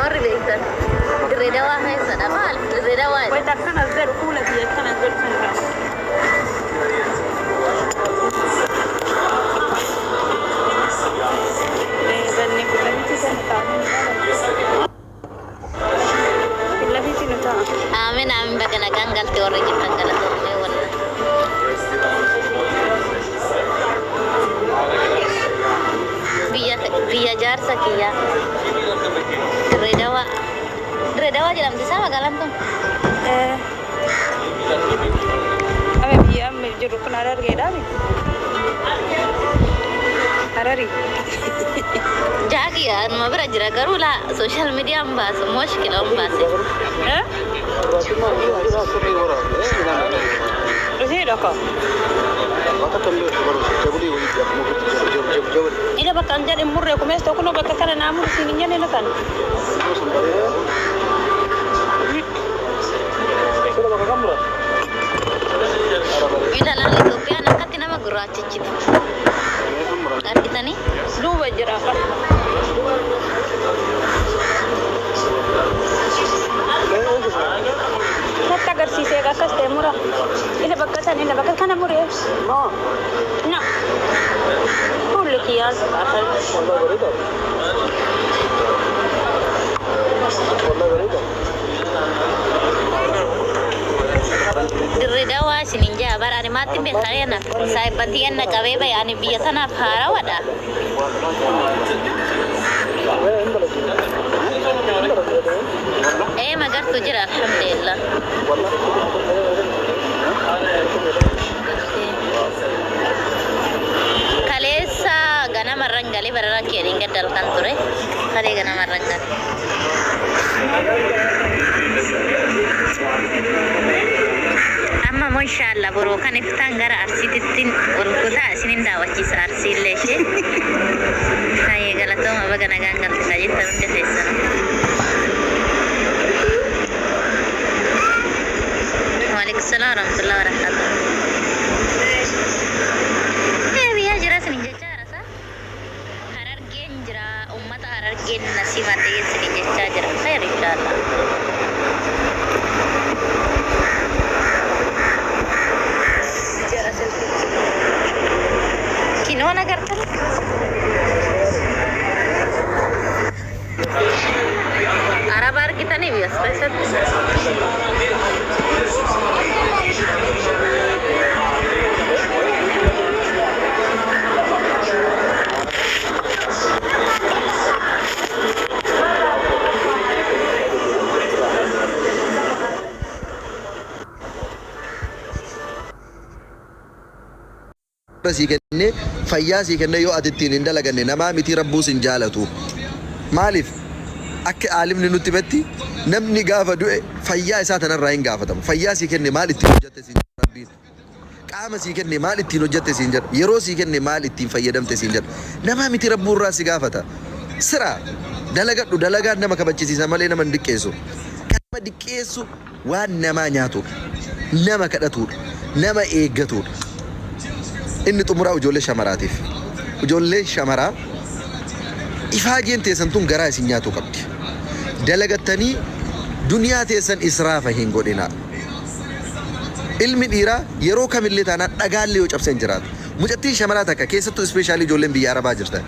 warri beektan dirree dawaa keessadha maal dirree dawaa Wait, I can't get cool at the can I get amin amin bakka nagaan galtee warri jirtan galatoomee walla biyya jaarsa kiyyaa dirree dawaa jedhamti isaa magaalaan tun Ame biya me jiru kun arar geda mi arari jaagi anuma bira jira garuu la social media mbaasu mushkila mbaase Usi doko Ila bakka njade murre ko mesto kuno bakka kana namur sini nyane na kan ila la Ethiopia nakati nama gurraachichiti argitanii duba jira kan Nata agarsiisee akkas ta'e mura ila bakka kana mure na kulli kiyaan dirree dawaa isinin jaa bara ani maatti beekayana saayibantii enna qabee bahe ani biyya sanaaf haarawadha magartuu jira alhamdulillah kaleessa ganamarran galee barara keeniin gaddalkan ture kalee ganamarran galee amma mo inshallah boroo kan iftaan gara arsitittiin ol kutaa isinin daawwachiisa arsiillee ishee kaayee galatooma baga nagaan galtisaa jettan hunda keessan waalaikum salaam warahmatullahi wabarakatuh biyyaa jira isinin jechaa jira harargeen jira ummata harargeen nasiimatee isinin jechaa jira khayr inshallah Kinoon agartan Arab argitanii biyyas keessatti sii kenne fayyaa sii kenne yoo ati ittiin hin dalaganne namaa miti rabbuus hin jaalatu maaliif akka aalimni nutti himetti namni gaafa du'e fayyaa isaa tanarraa hin gaafatamu fayyaa sii kenne maal ittiin hojjette siin rabbiin qaama sii kenne maal ittiin hojjette siin jedha yeroo sii kenne maal ittiin fayyadamte siin jedha namaa miti rabbuurraa si gaafata sira dalagadhu dalagaan nama kabachisiisa malee nama hin diqqeessu kan nama diqqeessu waan namaa nyaatudha nama kadhatudha nama eeggatudha inni xumuraa ijoollee shamaraatiif ijoollee shamaraa ifaajeen teessan tun garaa isin nyaatu qabdi dalagattanii duniyaa teessan israafa hin godhinaa ilmi dhiiraa yeroo kamillee taanaan dhagaallee yoo cabseen jiraatu mucattiin shamaraa takka keessattuu ispeeshaalii ijoolleen biyya arabaa jirtan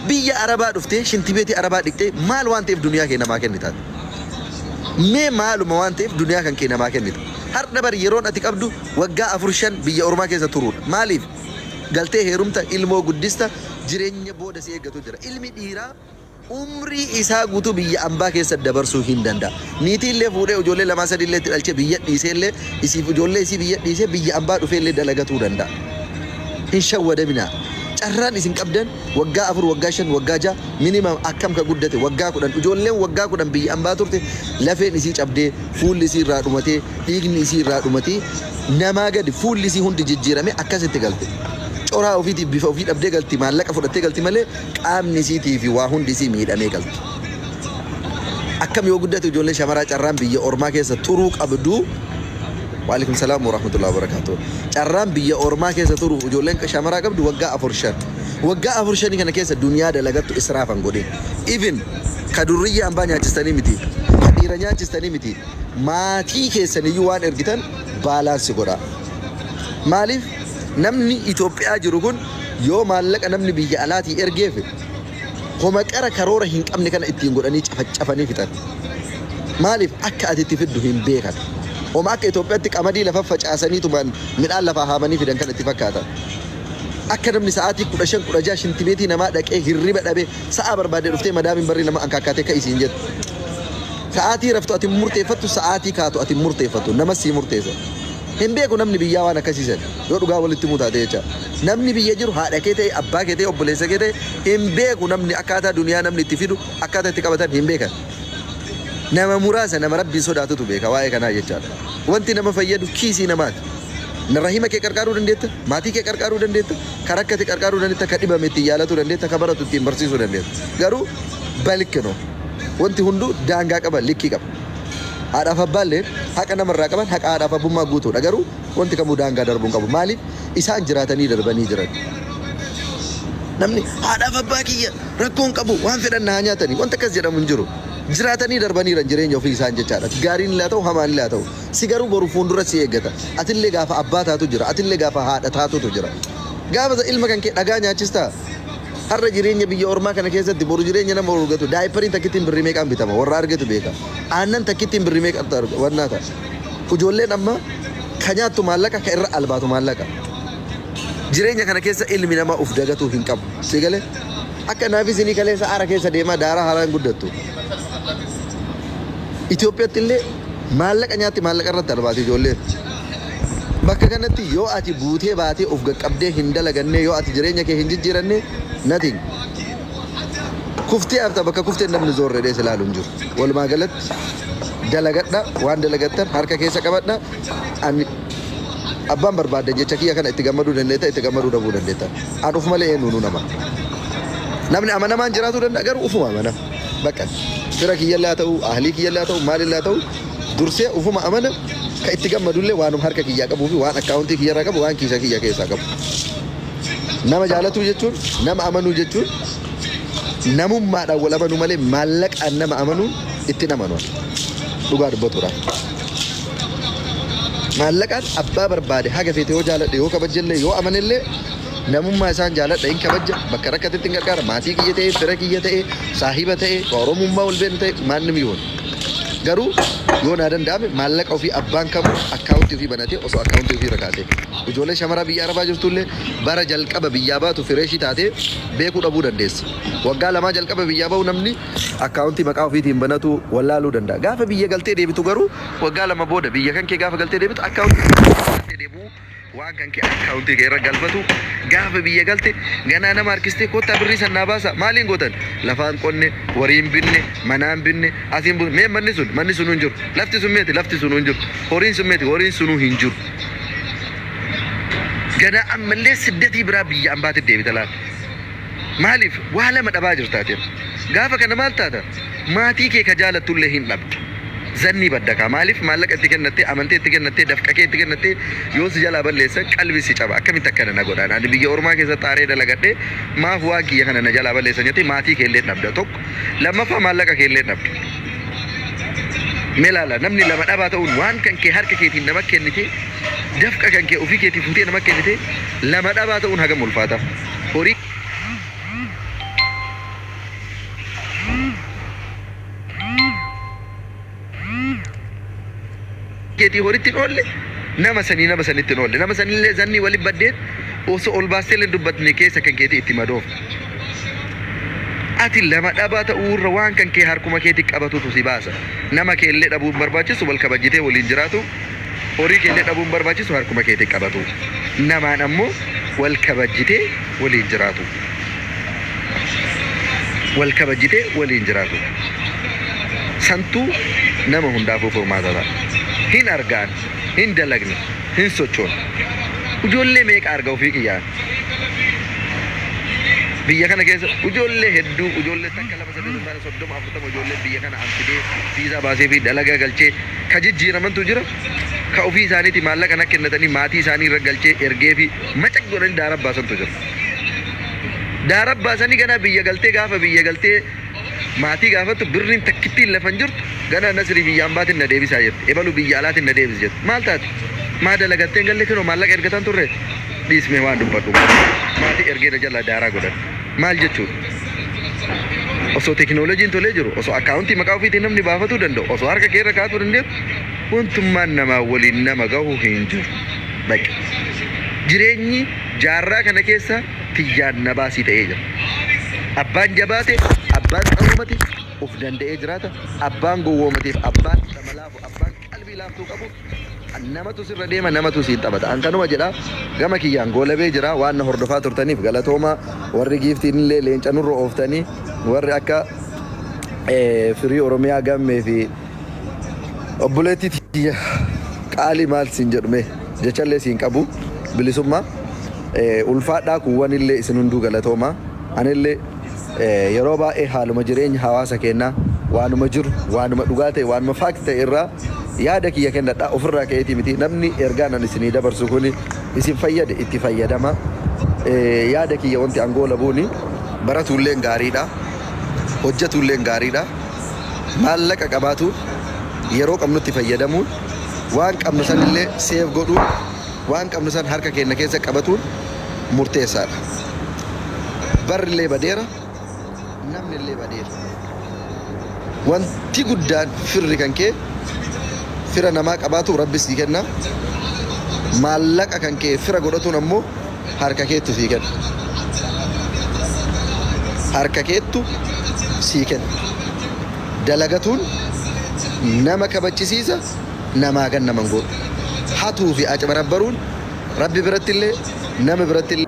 biyya arabaa dhuftee shintibeetii arabaa dhiqxee maal waan ta'eef duniyaa kee namaa kennitaati mee maaluma waan ta'eef duniyaa kan kee namaa kennita har'a bari yeroon ati qabdu waggaa 4-5 biyya ormaa keessa turuudha maaliif galtee heerumta ilmoo guddista jireenya booda si eeggatu jira ilmi dhiiraa umrii isaa guutuu biyya ambaa keessa dabarsuu hin danda'a niitii illee fuudhee ijoollee 2-3 illee itti dhalchee biyya dhiisee illee isiif ijoollee isii biyya dhiisee biyya ambaa dhufee illee dalagatuu danda'a hin shawwadaminaa carraan isin qabdan waggaa 4 waggaa 5 waggaa 6 minimum akkam ka guddate waggaa 10 ijoolleen waggaa 10 biyya ambaa turte lafeen isii cabdee fuulli isii irraa dhumatee dhiigni isii irraa dhumatee namaa gadi fuulli isii hundi jijjiirame akkasitti galte coraa ofiitii bifa ofii dhabdee galti maallaqa fudhattee galti malee qaamni isiitii fi waa hundi isii miidhamee galti akkam yoo guddate ijoollee shamaraa carraan biyya ormaa keessa turuu qabdu وعليكم السلام ورحمة الله وبركاته. carraan biyya ormaa keessa turu ijoolleen shamaraa qabdu waggaa 4-5 waggaa 4-5 kana keessa duniyaa dalagattu israafan godhe even kadurriyyaan baa nyaachistanii miti dhiira nyaachistanii miti maatii keessaniyyuu waan ergitan baalaansi godha. Maaliif namni Itoophiyaa jiru kun yoo maallaqa namni biyya alaatii ergeef homa qara karoora hin qabne kana ittiin godhanii cafacafanii fixan. Maaliif akka ati itti fiddu hin beekan. Homa akka Itoophiyaatti qamadii lafa facaasanii tumaan midhaan lafaa haamanii fidan kan itti fakkaata. Akka namni sa'aatii 15-16 shintimeetii namaa dhaqee hirriba dhabee sa'a barbaadee dhuftee madaamiin barri nama ankaakkaatee ka isiin jettu. Sa'aatii raftu ati murteeffattu sa'aatii kaatu ati murteeffattu nama sii murteessa. Hin beeku namni biyyaa waan akkasiisan yoo dhugaa walitti mutaate jecha. Namni biyya jiru haadha kee ta'e abbaa kee ta'e obboleessa kee ta'e hin beeku namni akkaataa duniyaa namni itti fidu akkaataa itti qabatan hin beekan. Nama muraasa nama rabbiin sodaatutu beeka waa'ee kanaa jechaadha. Wanti nama fayyadu kiisii namaati. Rahima kee qarqaaruu dandeetta, maatii kee qarqaaruu dandeetta, kan rakkate qarqaaruu dandeetta, kan dhibame ittiin yaalatu dandeetta, kan baratu ittiin barsiisuu dandeetta. Garuu balkino wanti hunduu daangaa qaba, likkii qaba. Haadhaaf abbaallee haqa namarraa qaban haqa haadhaaf abbummaa guutuudha. Garuu wanti kamuu daangaa darbuun qabu. Maaliif isaan jiraatanii darbanii jiran. Namni haadhaaf abbaa kiyya rakkoon qabu waan fedhan naa nyaatanii wanta akkas jedhamu hin jiru. Jiraatanii darbaniiran jireenya ofii isaan jechaadha. Gaariin illee ta'u hamaan illee ta'u. Si garuu boru fuuldura si eeggata. Atillee gaafa abbaa taatu jira. Atillee gaafa haadha taatutu jira. Gaafa ilma kan kee dhagaa nyaachistaa. Har'a jireenya biyya ormaa kana keessatti boru jireenya nama urgatu. Daayipariin takkittiin birrii meeqaan bitama? Warra argatu beeka. Aannan takkittiin birrii meeqaan wannaa ta'a. Ijoolleen amma ka nyaattu maallaqa ka irra albaatu maallaqa. Jireenya kana keessa ilmi namaa uf dagatu hin qabu. Si galee akka naafis inni kaleessa aara keessa deemaa daaraa haalaan guddattu. Itoophiyaatti illee maallaqa nyaatti maallaqa irratti albaati ijoolleen. Bakka kanatti yoo ati buutee baatee of qaqqabdee hin dalagannee yoo ati jireenya kee hin jijjiiranne nothing. Kuftee hafta bakka kuftee namni zoorre dhees ilaalu hin jiru. Walumaa galatti dalagadha waan dalagattan harka keessa qabadha. Ani abbaan barbaadde jecha kiyya kana itti gammaduu dandeetta itti gammaduu dhabuu dandeetta. An uf malee eenyuunu nama. Namni amanamaan jiraachuu danda'a garuu ufuma amana. Bakka fira kiyyallaa ta'u ahlii kiyyallaa ta'u maalillaa ta'u dursee ufuma amana ka itti gammadullee waanum harka kiyyaa qabuu fi waan akkaawuntii kiyyarraa qabu waan kiisa kiyya keessaa qabu. Nama jaalatuu jechuun nama amanuu jechuun namummaadhaan wal amanuu malee maallaqaan nama amanuun itti namanuu dhugaa dubbatuudha. Maallaqaan abbaa barbaade haga feete yoo jaaladhe yoo kabajjellee yoo amanellee namummaa isaan jaaladha hin kabajja bakka rakkatetti hin gargaara maatii kiyya ta'e fira kiyya ta'e saahiba ta'e oromummaa wal beenu ta'e maannim yoon garuu yoo naa danda'ame maallaqa ofii abbaan qabu akkaawuntii ofii banatee osoo akkaawuntii ofii rakaate ijoollee shamaraa biyya arabaa jirtullee bara jalqaba biyyaa baatu fireeshii taatee beekuu dhabuu dandeessa. Waggaa lamaa jalqaba biyyaa bahu namni akkaawuntii maqaa ofiitiin banatu wallaaluu danda'a. Gaafa biyya galtee deebitu garuu waggaa lama booda biyya kan kee gaafa galtee deebitu akkaawuntii deebi'u waan kan kee akkaawuntii irra galfatu gaafa biyya galte ganaa nama harkistee kottaa birrii sannaa baasa maaliin gootan lafaan qonne wariin binne manaan binne asiin bunne mee manni sun hin jiru lafti sun meeti lafti sun hin jiru horiin sun meeti horiin sun hin jiru ganaa ammallee siddatii biraa biyya ambaatti deebita laata maaliif waa lama dhabaa jirtaatiin gaafa kana maal taata maatii kee ka jaalattullee hin dhabdu. Zanni baddaka maaliif maallaqa itti kennattee amantee itti kennattee dafqakee itti kennattee yoo si jalaa balleessa qalbii si caba akkamitti akkana na godhaan ani biyya ormaa keessa xaaree dalagadhee maaf waa kiyya kana na jalaa balleessa jettee maatii kee illee dhabda tokko lammaffaa maallaqa kee illee dhabda. Melaala namni lama dhabaa ta'uun waan kan kee harka keetiin nama kennite dafqa kan kee ofii keetii fuutee nama kennite lama dhabaa ta'uun hagam ulfaata. Horii keetii horitti oolle nama sanitti oolle nama sanillee zanni wali baddeen osoo ol baastee leen dubbatne keessa kan keetii itti madoof. Ati lama dhabaa ta'uurra waan kan kee harkuma keetii qabatutu si baasa. Nama kee illee dhabuun barbaachisu wal kabajjitee waliin jiraatu horii kee illee dhabuun barbaachisu harkuma keetii qabatu. Namaan ammoo wal kabajjitee waliin jiraatu. Wal kabajjitee waliin jiraatu. Santuu nama hundaafuu furmaata ta'a. Hin argaan, hin dalagne, hin sochoon. Ijoollee meeqa arga ofii kiyyaan. Biyya kana keessa ijoollee hedduu ijoollee takka lama sadii suntaan 30-40 ijoollee biyya kana anfidee fiisaa baasee fi dalagaa galchee ka jijjiiramantu jira. Ka ofii isaaniiti maallaqa na kennatanii maatii isaanii irra galchee ergee fi macaq godhanii daara baasantu jira. Daara baasanii gana biyya galtee gaafa biyya galtee maatii gaafatu birriin takkittiin lafan jirtu gana nasrii biyyaan baatin na deebisaa jirti ebalu biyya alaatin na deebis jirti maal taate maa dalagatteen galle kenoo maallaqa ergatan turre dhiismee waan dubbadhu maatii ergeera jala daaraa godhan maal jechuudha osoo teknooloojiin tolee jiru osoo akkaawuntii maqaa ofiitiin namni baafatuu danda'u osoo harka keerra kaa'atuu dandeessu wantummaan namaa waliin nama gahu hin jiru baqe jireenyi jaarraa kana keessa tiyyaan na baasii ta'ee jira abbaan jabaate abbaan qaroomate of danda'ee jiraata abbaan gowwoomateef abbaan damalaafu abbaan qalbii laaftuu qabu namatu sirra deema namatu siin taphata an kanuma jedha gama kiyyaan goolabee jira waan na hordofaa turtaniif galatooma warri giiftiin illee leenca nurra ooftanii warri akka firii oromiyaa gammee fi obboleettii tiyya qaalii maal siin jedhume jechallee siin qabu bilisummaa ulfaadhaa kuwwan illee isin hunduu galatooma anillee yeroo baay'ee haaluma jireenya hawaasa kennaa waanuma jiru waanuma dhugaa ta'e waanuma faakti ta'e irraa yaada kiyya kennadha ofirraa ka'eetii miti namni ergaa nan isinii dabarsu kun isin fayyade itti fayyadama yaada kiyya wanti angoo labuuni baratuulleen gaariidha hojjetuulleen gaariidha maallaqa qabaatuun yeroo qabnutti fayyadamuun waan qabnu sanillee seef godhuun waan qabnu san harka keenya keessa qabatuun murteessaadha barrillee badeera namnillee badeera wanti guddaan firri kan kee fira namaa qabaatu rabbi sii kenna maallaqa kan kee fira godhatuun ammoo harka keettu sii kenna harka keettu sii kenna dalagatuun nama kabachisiisa namaa gan naman godhu hatuu fi acabarabbaruun rabbi birattillee nama birattillee